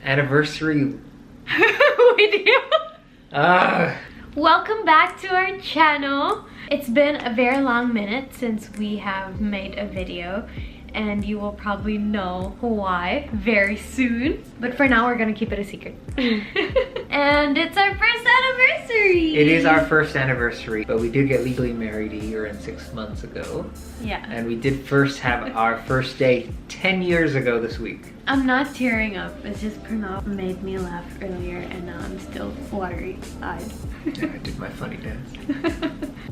anniversary. We do. Ah. Welcome back to our channel. It's been a very long minute since we have made a video, and you will probably know why very soon. But for now, we're gonna keep it a secret. And it's our first anniversary! It is our first anniversary, but we did get legally married a year and 6 months ago. Yeah. And we did first have our first date 10 years ago this week. I'm not tearing up. It's just Pranav made me laugh earlier, and now I'm still watery-eyed. Yeah, I did my funny dance.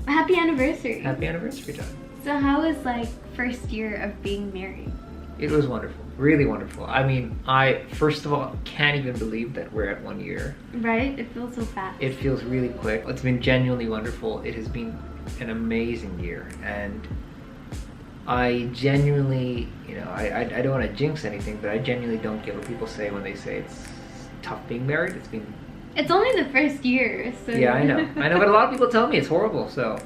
Happy anniversary! Happy anniversary, Doug. So how was like first year of being married? It was wonderful, really wonderful. I mean, I first of all can't even believe that we're at 1 year. Right? It feels so fast. It feels really quick. It's been genuinely wonderful. It has been an amazing year, and I genuinely, you know, I don't want to jinx anything, but I genuinely don't get what people say when they say it's tough being married. It's only the first year, so... Yeah, I know, but a lot of people tell me it's horrible, so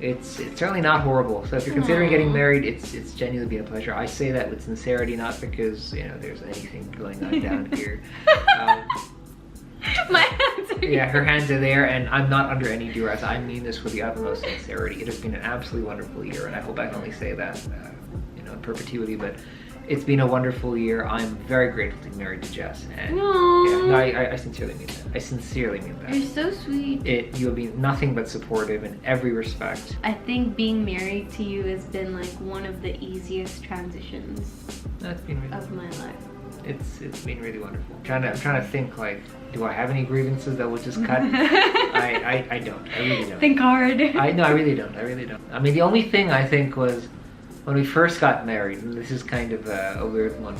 it's certainly not horrible. So if you're considering getting married, it's genuinely been a pleasure. I say that with sincerity, not because, you know, there's anything going on down here. My hands are Yeah, her hands are there, and I'm not under any duress. I mean this with the utmost sincerity. It has been an absolutely wonderful year, and I hope I can only say that, you know, in perpetuity, but it's been a wonderful year. I'm very grateful to be married to Jess, and yeah, no, I sincerely mean that. I sincerely mean that. You're so sweet. You have been nothing but supportive in every respect. I think being married to you has been like one of the easiest transitions That's been really of my life. It's been really wonderful. I'm trying to think, like, do I have any grievances that would just cut? I don't. I really don't. Think hard. I really don't. I mean, the only thing I think was when we first got married, and this is kind of a weird one.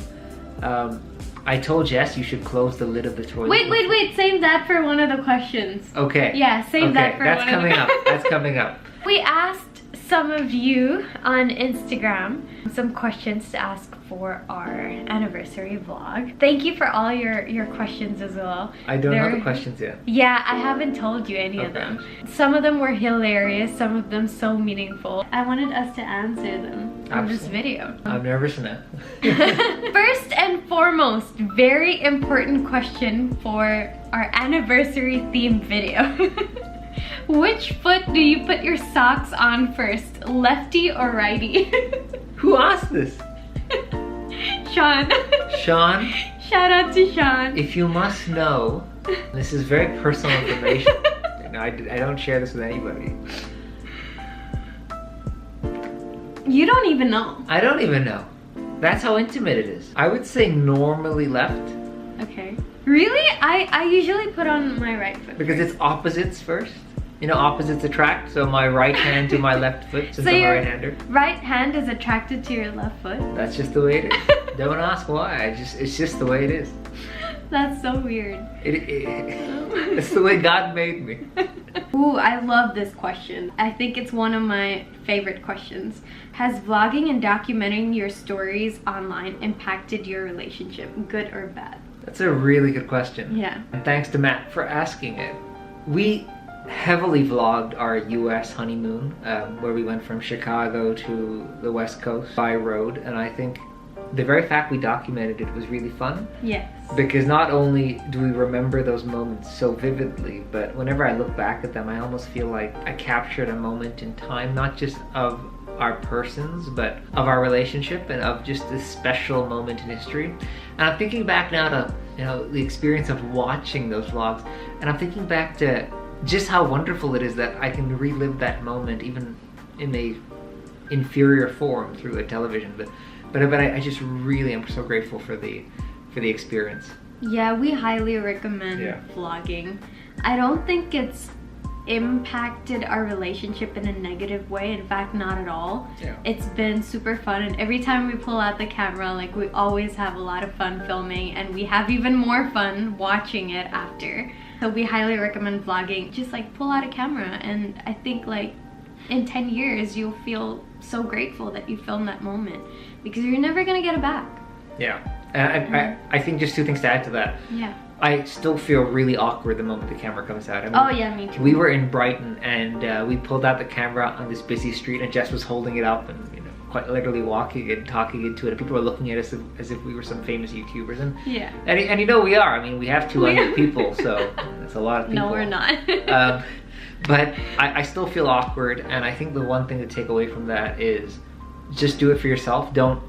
I told Jess you should close the lid of the toilet. Wait. Save that for one of the questions. Okay. Yeah, save that for that's one coming of the... up. That's coming up. We asked some of you on Instagram some questions to ask for our anniversary vlog. Thank you for all your questions as well. I don't know the questions yet. Yeah, I haven't told you any of them. Some of them were hilarious, some of them so meaningful. I wanted us to answer them on this video. I'm nervous now. First and foremost, very important question for our anniversary themed video. Which foot do you put your socks on first, lefty or righty? Who asked this? Sean. Sean? Shout out to Sean. If you must know, this is very personal information. No, I don't share this with anybody. You don't even know. I don't even know. That's how intimate it is. I would say normally left. Okay. Really? I usually put on my right foot. Because it's opposites first. You know, opposites attract, so my right hand to my left foot, since I'm a right-hander. Right hand is attracted to your left foot? That's just the way it is. Don't ask why, it's just the way it is. That's so weird. It's the way God made me. Ooh, I love this question. I think it's one of my favorite questions. Has vlogging and documenting your stories online impacted your relationship, good or bad? That's a really good question. Yeah. And thanks to Matt for asking it. We heavily vlogged our US honeymoon, where we went from Chicago to the West Coast by road, and I think the very fact we documented it was really fun. Yes. Because not only do we remember those moments so vividly, but whenever I look back at them, I almost feel like I captured a moment in time, not just of our persons, but of our relationship and of just this special moment in history. And I'm thinking back now to, you know, the experience of watching those vlogs, and I'm thinking back to just how wonderful it is that I can relive that moment even in a inferior form through a television. But I just really am so grateful for the experience. Yeah, we highly recommend vlogging. I don't think it's impacted our relationship in a negative way. In fact, not at all. Yeah. It's been super fun, and every time we pull out the camera, like, we always have a lot of fun filming, and we have even more fun watching it after. So we highly recommend vlogging. Just like pull out a camera, and I think like in 10 years you'll feel so grateful that you filmed that moment, because you're never gonna get it back. Yeah. I think just two things to add to that. Yeah. I still feel really awkward the moment the camera comes out. I mean, oh yeah, me too. We were in Brighton, and we pulled out the camera on this busy street, and Jess was holding it up and, you know, quite literally walking and talking into it, and people are looking at us as if we were some famous YouTubers. And yeah, and you know we are. I mean, we have 200 people, so that's a lot of people. No, we're not. But I still feel awkward, and I think the one thing to take away from that is just do it for yourself. Don't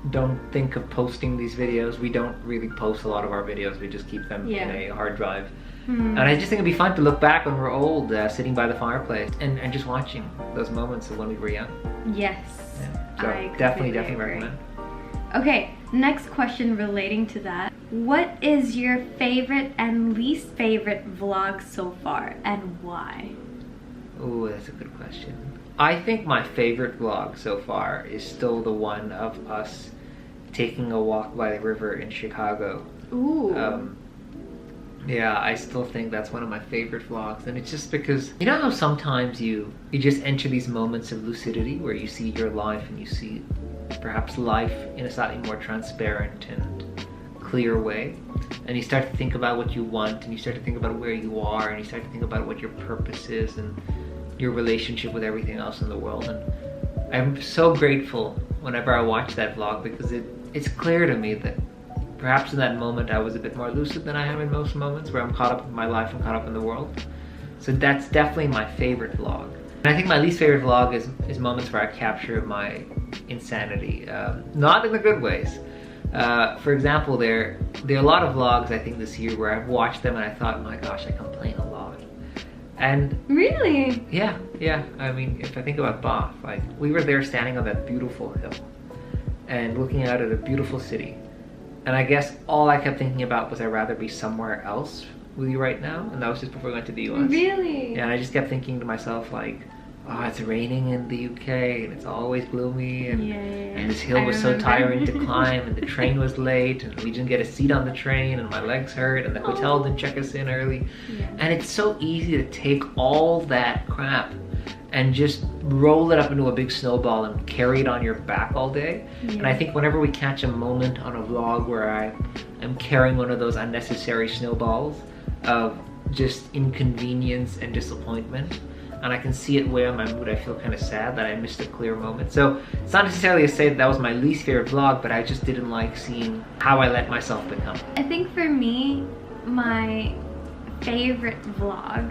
think of posting these videos. We don't really post a lot of our videos. We just keep them in a hard drive. And I just think it'd be fun to look back when we're old, sitting by the fireplace and just watching those moments of when we were young. Yes. Yeah. So I definitely agree. recommend. Okay, next question relating to that. What is your favorite and least favorite vlog so far, and why? Oh, that's a good question. I think my favorite vlog so far is still the one of us taking a walk by the river in Chicago. Ooh. Yeah, I still think that's one of my favorite vlogs, and it's just because, you know how sometimes you just enter these moments of lucidity where you see your life and you see perhaps life in a slightly more transparent and clear way, and you start to think about what you want, and you start to think about where you are, and you start to think about what your purpose is and your relationship with everything else in the world. And I'm so grateful whenever I watch that vlog, because it's clear to me that perhaps in that moment I was a bit more lucid than I am in most moments where I'm caught up in my life and caught up in the world. So that's definitely my favorite vlog. And I think my least favorite vlog is moments where I capture my insanity, not in the good ways. For example, there are a lot of vlogs I think this year where I've watched them and I thought, my gosh, I complain a lot. And really? Yeah. I mean, if I think about Bath, like we were there standing on that beautiful hill and looking out at a beautiful city. And I guess all I kept thinking about was I'd rather be somewhere else with you right now. And that was just before we went to the US. Really? Yeah, and I just kept thinking to myself like, oh, it's raining in the UK and it's always gloomy, and this hill was so tiring to climb, and the train was late and we didn't get a seat on the train and my legs hurt and the hotel didn't check us in early. And it's so easy to take all that crap and just roll it up into a big snowball and carry it on your back all day. And I think whenever we catch a moment on a vlog where I'm carrying one of those unnecessary snowballs of just inconvenience and disappointment, and I can see it weigh on my mood, I feel kind of sad that I missed a clear moment. So it's not necessarily to say that was my least favorite vlog, but I just didn't like seeing how I let myself become. I think for me, my favorite vlog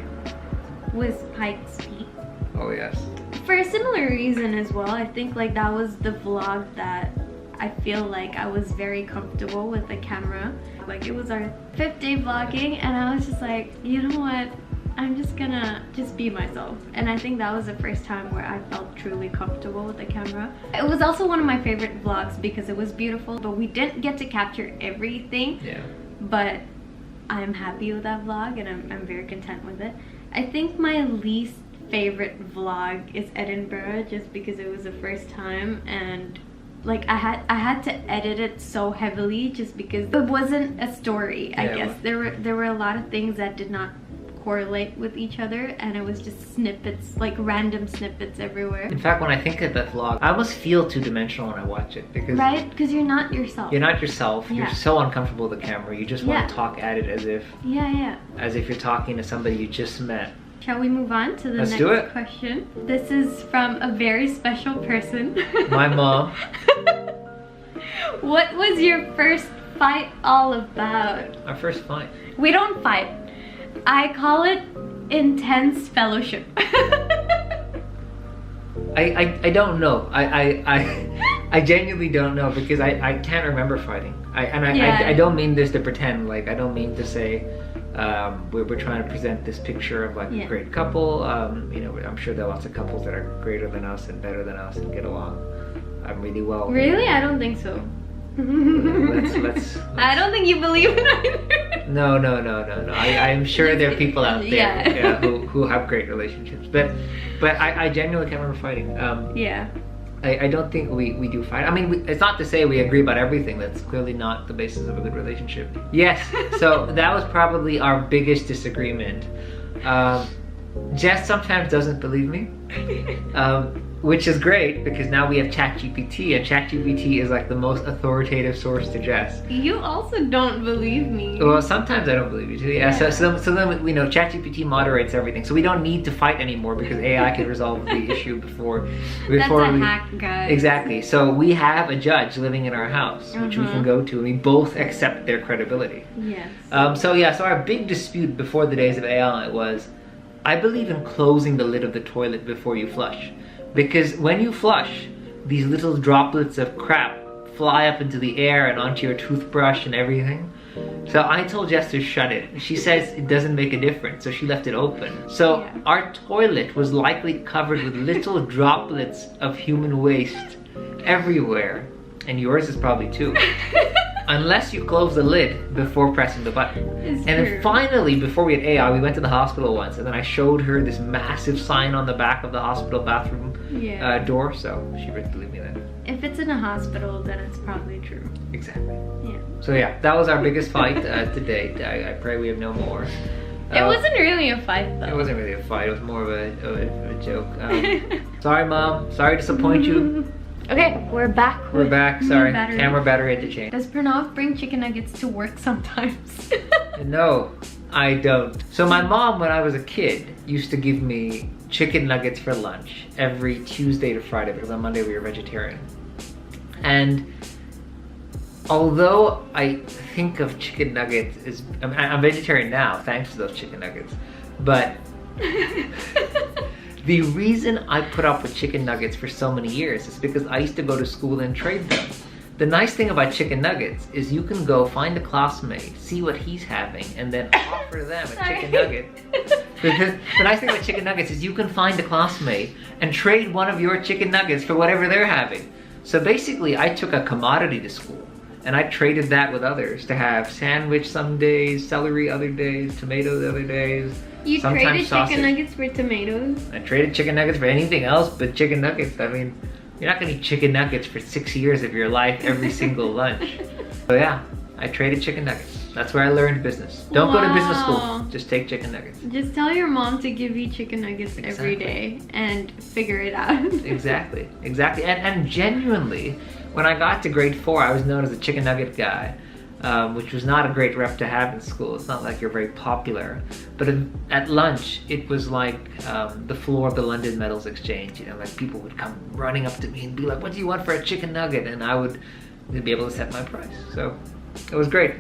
was Pike's Peak. Oh yes. For a similar reason as well. I think like that was the vlog that I feel like I was very comfortable with the camera. Like it was our 5th day vlogging and I was just like, you know what? I'm just gonna be myself. And I think that was the first time where I felt truly comfortable with the camera. It was also one of my favorite vlogs because it was beautiful, but we didn't get to capture everything. Yeah. But I'm happy with that vlog and I'm very content with it. I think my least favorite vlog is Edinburgh, just because it was the first time and like I had to edit it so heavily just because it wasn't a story. I guess there were a lot of things that did not correlate with each other and it was just snippets, like random snippets everywhere. In fact, when I think of that vlog, I almost feel two-dimensional when I watch it, because because you're not yourself. You're not yourself. You're so uncomfortable with the camera. You just want to talk at it as if you're talking to somebody you just met. Shall we move on to the next question? This is from a very special person. My mom. What was your first fight all about? Our first fight? We don't fight. I call it intense fellowship. I don't know. I genuinely don't know, because I can't remember fighting. I don't mean this to pretend. Like I don't mean to say we're trying to present this picture of like a great couple. You know, I'm sure there are lots of couples that are greater than us and better than us and get along really well. Really? I don't think so. Let's I don't think you believe it either. No. I'm sure there are people out there who have great relationships, but I genuinely can't remember fighting. I don't think we do fight. I mean, it's not to say we agree about everything. That's clearly not the basis of a good relationship. Yes, so that was probably our biggest disagreement. Jess sometimes doesn't believe me. which is great because now we have ChatGPT, and ChatGPT is like the most authoritative source to Jess. You also don't believe me. Well, sometimes I don't believe you too. Yeah. So then we know ChatGPT moderates everything, so we don't need to fight anymore because AI can resolve the issue before That's a hack, guys. Exactly. So we have a judge living in our house, which we can go to, and we both accept their credibility. Yes. So our big dispute before the days of AI was, I believe in closing the lid of the toilet before you flush. Because when you flush, these little droplets of crap fly up into the air and onto your toothbrush and everything. So I told Jess to shut it. She says it doesn't make a difference, so she left it open. So our toilet was likely covered with little droplets of human waste everywhere. And yours is probably too. Unless you close the lid before pressing the button. Then finally, before we had AI, we went to the hospital once, and then I showed her this massive sign on the back of the hospital bathroom door, so she would believe me then. If it's in a hospital, then it's probably true. Exactly. Yeah. So yeah, that was our biggest fight to date. I pray we have no more. It wasn't really a fight, though. It wasn't really a fight. It was more of a joke. Sorry, Mom. Sorry to disappoint you. Okay, we're back. We're back. Sorry, camera battery had to change. Does Pranav bring chicken nuggets to work sometimes? No, I don't. So my mom, when I was a kid, used to give me chicken nuggets for lunch every Tuesday to Friday because on Monday we were vegetarian. And although I think of chicken nuggets as, I'm vegetarian now thanks to those chicken nuggets, but the reason I put up with chicken nuggets for so many years is because I used to go to school and trade them. The nice thing about chicken nuggets is you can go find a classmate, see what he's having, and then offer them a chicken nugget. Because the nice thing about chicken nuggets is you can find a classmate and trade one of your chicken nuggets for whatever they're having. So basically, I took a commodity to school, and I traded that with others to have sandwich some days, celery other days, tomatoes other days. You traded chicken nuggets for tomatoes? I traded chicken nuggets for anything else but chicken nuggets. I mean, you're not gonna eat chicken nuggets for 6 years of your life every single lunch. So yeah, I traded chicken nuggets. That's where I learned business. Don't go to business school, just take chicken nuggets. Just tell your mom to give you chicken nuggets every day and figure it out. Exactly. And genuinely, when I got to grade 4, I was known as a chicken nugget guy. Which was not a great rep to have in school. It's not like you're very popular. But at lunch, it was like the floor of the London Metals Exchange. You know, like people would come running up to me and be like, "What do you want for a chicken nugget?" And I would be able to set my price. So it was great.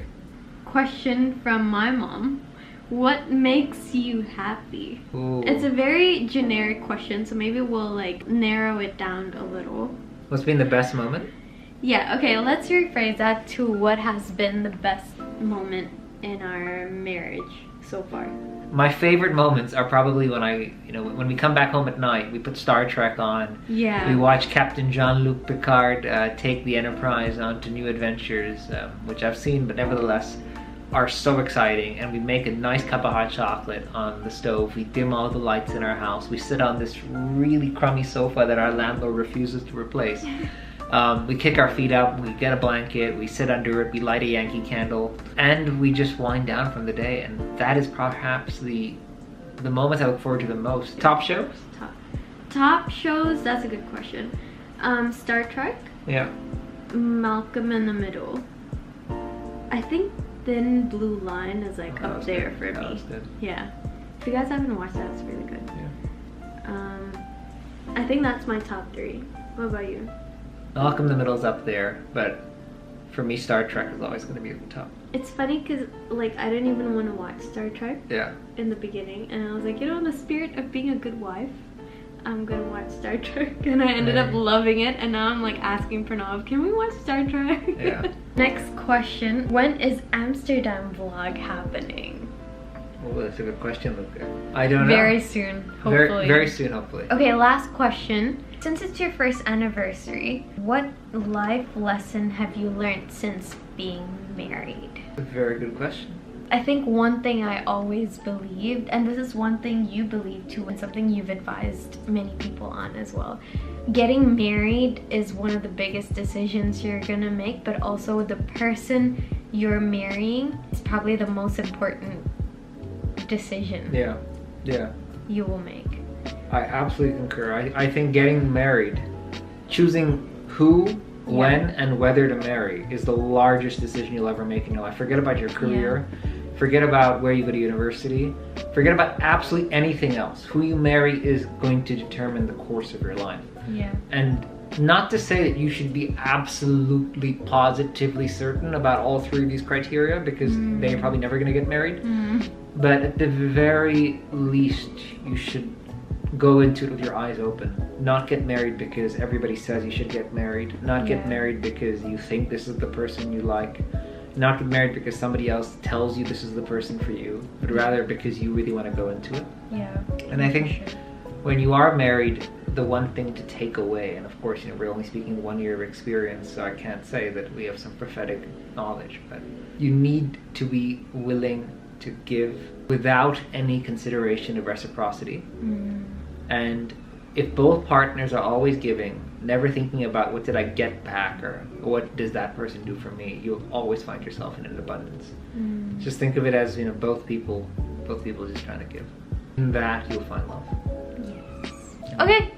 Question from my mom. What makes you happy? Ooh. It's a very generic question, so maybe we'll like narrow it down a little. What's been the best moment? Yeah, okay, let's rephrase that to what has been the best moment in our marriage so far. My favorite moments are probably when we come back home at night, we put Star Trek on. Yeah. We watch Captain Jean-Luc Picard take the Enterprise onto new adventures, which I've seen, but nevertheless are so exciting. And we make a nice cup of hot chocolate on the stove. We dim all the lights in our house. We sit on this really crummy sofa that our landlord refuses to replace. We kick our feet up, we get a blanket, we sit under it, we light a Yankee candle, and we just wind down from the day. And that is perhaps the moment I look forward to the most. Top shows? Top shows, that's a good question. Star Trek? Yeah. Malcolm in the Middle. I think Thin Blue Line is like up there for me. Yeah. If you guys haven't watched that, it's really good. Yeah. I think that's my top 3. What about you? Malcolm in the Middle is up there, but for me, Star Trek is always going to be at the top. It's funny because, like, I didn't even want to watch Star Trek in the beginning, and I was like, you know, in the spirit of being a good wife, I'm going to watch Star Trek, and I ended up loving it, and now I'm, like, asking Pranav, can we watch Star Trek? Yeah. Next question, when is Amsterdam vlog happening? Oh, that's a good question, Luca. I don't know. Very soon, hopefully. Very soon, hopefully. Okay, last question. Since it's your first anniversary, what life lesson have you learned since being married? A very good question. I think one thing I always believed, and this is one thing you believe too, and something you've advised many people on as well. Getting married is one of the biggest decisions you're gonna make, but also the person you're marrying is probably the most important decision yeah you will make. I absolutely concur. I think getting married, choosing who, when, and whether to marry is the largest decision you'll ever make in your life. Forget about your career. Forget about where you go to university. Forget about absolutely anything else. Who you marry is going to determine the course of your life. Yeah. And not to say that you should be absolutely positively certain about all three of these criteria, because they're probably never going to get married. But at the very least, you should go into it with your eyes open. Not get married because everybody says you should get married. Not get married because you think this is the person you like. Not get married because somebody else tells you this is the person for you, but rather because you really want to go into it. Yeah. And I think when you are married, the one thing to take away, and of course, we're only speaking 1 year of experience, so I can't say that we have some prophetic knowledge, but you need to be willing to give without any consideration of reciprocity. And if both partners are always giving, never thinking about what did I get back or what does that person do for me, you'll always find yourself in an abundance. Just think of it as, both people just trying to give. In that, you'll find love. Yes. Okay.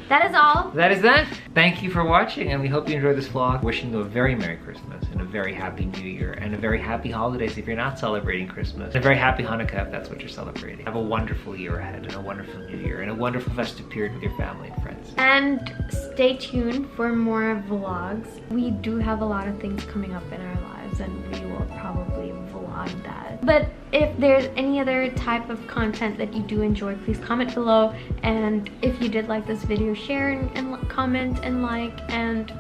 That is all. That is that. Thank you for watching, and we hope you enjoyed this vlog. Wishing you a very Merry Christmas and a very Happy New Year and a very Happy Holidays if you're not celebrating Christmas. And a very Happy Hanukkah if that's what you're celebrating. Have a wonderful year ahead and a wonderful New Year and a wonderful festive period with your family and friends. And stay tuned for more vlogs. We do have a lot of things coming up in our lives, and we will probably vlog that. But if there's any other type of content that you do enjoy, please comment below. And if you did like this video, share and comment and like and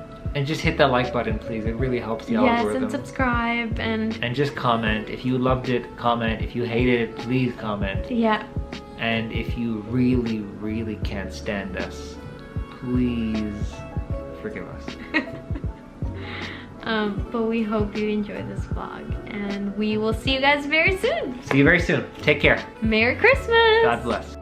just hit that like button, please. It really helps the algorithm. Yes, and subscribe and just comment. If you loved it, comment. If you hated it, please comment. Yeah. And if you really, really can't stand us, please forgive us. But we hope you enjoy this vlog, and we will see you guys very soon. See you very soon. Take care. Merry Christmas. God bless.